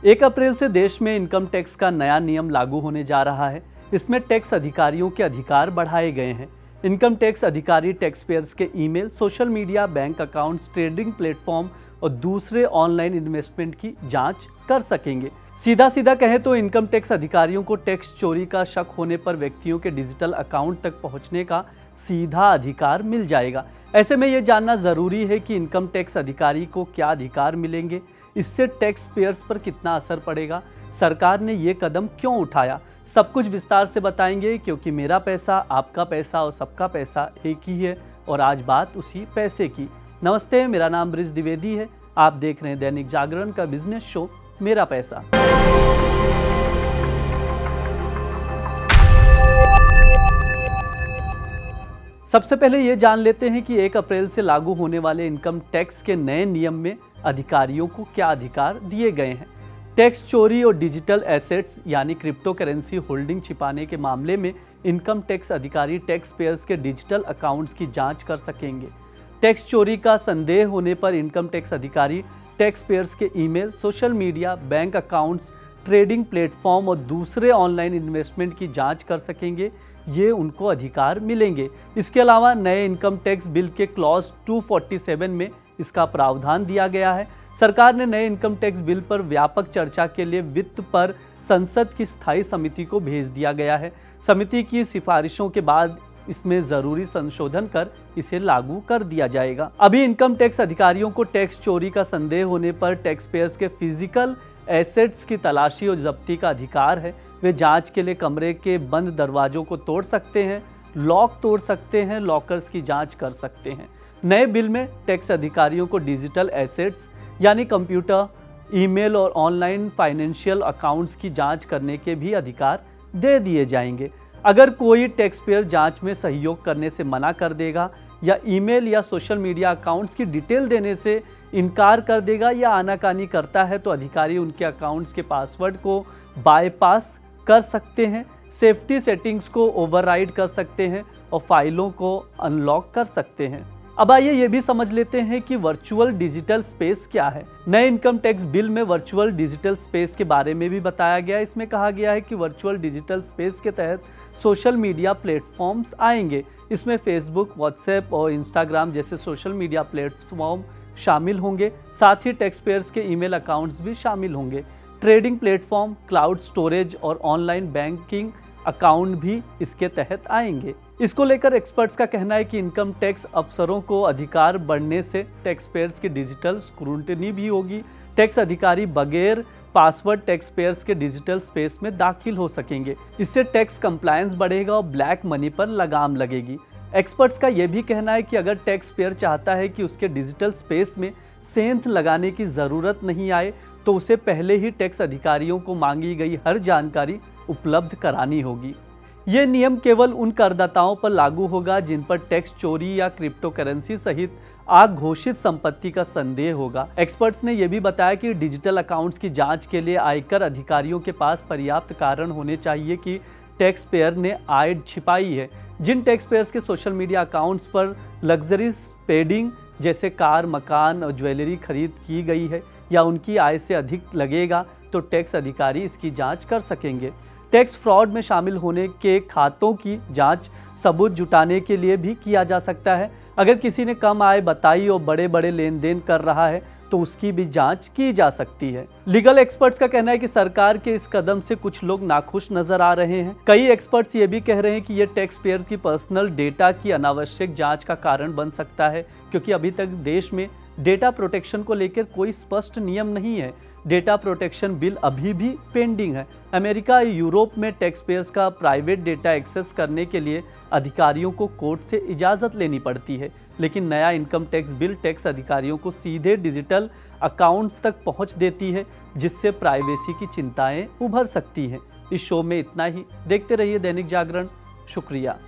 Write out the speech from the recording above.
1 अप्रैल से देश में इनकम टैक्स का नया नियम लागू होने जा रहा है। इसमें टैक्स अधिकारियों के अधिकार बढ़ाए गए हैं। इनकम टैक्स अधिकारी टैक्स पेयर्स के email, social media, bank accounts, trading platform और दूसरे ऑनलाइन इन्वेस्टमेंट की जांच कर सकेंगे। सीधा कहें तो इनकम टैक्स अधिकारियों को टैक्स चोरी का शक होने पर व्यक्तियों के डिजिटल अकाउंट तक पहुंचने का सीधा अधिकार मिल जाएगा। ऐसे में ये जानना ज़रूरी है कि इनकम टैक्स अधिकारी को क्या अधिकार मिलेंगे, इससे टैक्स पेयर्स पर कितना असर पड़ेगा, सरकार ने ये कदम क्यों उठाया, सब कुछ विस्तार से बताएंगे। क्योंकि मेरा पैसा, आपका पैसा और सबका पैसा एक ही है और आज बात उसी पैसे की। नमस्ते, मेरा नाम ब्रिज द्विवेदी है। आप देख रहे हैं दैनिक जागरण का बिजनेस शो मेरा पैसा। सबसे पहले ये जान लेते हैं कि 1 अप्रैल से लागू होने वाले इनकम टैक्स के नए नियम में अधिकारियों को क्या अधिकार दिए गए हैं। टैक्स चोरी और डिजिटल एसेट्स यानी क्रिप्टो करेंसी होल्डिंग छिपाने के मामले में इनकम टैक्स अधिकारी टैक्स पेयर्स के डिजिटल अकाउंट्स की जांच कर सकेंगे। टैक्स चोरी का संदेह होने पर इनकम टैक्स अधिकारी टैक्स पेयर्स के email, social media, bank accounts, trading platform और दूसरे ऑनलाइन इन्वेस्टमेंट की जांच कर सकेंगे। ये उनको अधिकार मिलेंगे। इसके अलावा नए इनकम टैक्स बिल के क्लॉज 247 में इसका प्रावधान दिया गया है। सरकार ने नए इनकम टैक्स बिल पर व्यापक चर्चा के लिए वित्त पर संसद की स्थायी समिति को भेज दिया गया है। समिति की सिफारिशों के बाद इसमें जरूरी संशोधन कर इसे लागू कर दिया जाएगा। अभी इनकम टैक्स अधिकारियों को टैक्स चोरी का संदेह होने पर टैक्स पेयर्स के फिजिकल एसेट्स की तलाशी और जब्ती का अधिकार है। वे जांच के लिए कमरे के बंद दरवाजों को तोड़ सकते हैं, लॉक तोड़ सकते हैं, लॉकर्स की जांच कर सकते हैं। नए बिल में टैक्स अधिकारियों को डिजिटल एसेट्स यानी कंप्यूटर, ईमेल और ऑनलाइन फाइनेंशियल अकाउंट्स की जांच करने के भी अधिकार दे दिए जाएंगे। अगर कोई टैक्स पेयर जांच में सहयोग करने से मना कर देगा या ईमेल या सोशल मीडिया अकाउंट्स की डिटेल देने से इनकार कर देगा या आनाकानी करता है तो अधिकारी उनके अकाउंट्स के पासवर्ड को बाईपास कर सकते हैं, सेफ्टी सेटिंग्स को ओवरराइड कर सकते हैं और फाइलों को अनलॉक कर सकते हैं। अब आइए ये भी समझ लेते हैं कि वर्चुअल डिजिटल स्पेस क्या है। नए इनकम टैक्स बिल में वर्चुअल डिजिटल स्पेस के बारे में भी बताया गया है। इसमें कहा गया है कि वर्चुअल डिजिटल स्पेस के तहत सोशल मीडिया प्लेटफॉर्म्स आएंगे। इसमें फेसबुक, व्हाट्सएप और इंस्टाग्राम जैसे सोशल मीडिया प्लेटफॉर्म शामिल होंगे। साथ ही टैक्स पेयर्स के ईमेल अकाउंट्स भी शामिल होंगे। ट्रेडिंग प्लेटफॉर्म, क्लाउड स्टोरेज और ऑनलाइन बैंकिंग अकाउंट भी इसके तहत आएंगे। इसको लेकर एक्सपर्ट्स का कहना है कि इनकम टैक्स अफसरों को अधिकार बढ़ने से टैक्स पेयर्स की डिजिटल स्क्रूटनी भी होगी। टैक्स अधिकारी बगैर पासवर्ड टैक्स पेयर्स के डिजिटल स्पेस में दाखिल हो सकेंगे। इससे टैक्स कंप्लायंस बढ़ेगा और ब्लैक मनी पर लगाम लगेगी। एक्सपर्ट्स का यह भी कहना है कि अगर टैक्स पेयर चाहता है कि उसके डिजिटल स्पेस में सेंध लगाने की ज़रूरत नहीं आए तो उसे पहले ही टैक्स अधिकारियों को मांगी गई हर जानकारी उपलब्ध करानी होगी। ये नियम केवल उन करदाताओं पर लागू होगा जिन पर टैक्स चोरी या क्रिप्टो करेंसी सहित अघोषित संपत्ति का संदेह होगा। एक्सपर्ट्स ने यह भी बताया कि डिजिटल अकाउंट्स की जांच के लिए आयकर अधिकारियों के पास पर्याप्त कारण होने चाहिए कि टैक्स पेयर ने आय छिपाई है। जिन टैक्स पेयर्स के सोशल मीडिया अकाउंट्स पर लग्जरी स्पेंडिंग जैसे कार, मकान और ज्वेलरी खरीद की गई है या उनकी आय से अधिक लगेगा तो टैक्स अधिकारी इसकी जांच कर सकेंगे। टैक्स फ्रॉड में शामिल होने के खातों की जांच सबूत जुटाने के लिए भी किया जा सकता है। अगर किसी ने कम आय बताई और बड़े बड़े लेन देन कर रहा है तो उसकी भी जांच की जा सकती है। लीगल एक्सपर्ट्स का कहना है कि सरकार के इस कदम से कुछ लोग नाखुश नजर आ रहे हैं। कई एक्सपर्ट्स ये भी कह रहे हैं कि ये टैक्स पेयर की पर्सनल डेटा की अनावश्यक जांच का कारण बन सकता है, क्योंकि अभी तक देश में डेटा प्रोटेक्शन को लेकर कोई स्पष्ट नियम नहीं है। डेटा प्रोटेक्शन बिल अभी भी पेंडिंग है। अमेरिका और यूरोप में टैक्स पेयर्स का प्राइवेट डेटा एक्सेस करने के लिए अधिकारियों को कोर्ट से इजाज़त लेनी पड़ती है, लेकिन नया इनकम टैक्स बिल टैक्स अधिकारियों को सीधे डिजिटल अकाउंट्स तक पहुंच देती है, जिससे प्राइवेसी की चिंताएं उभर सकती हैं। इस शो में इतना ही। देखते रहिए दैनिक जागरण। शुक्रिया।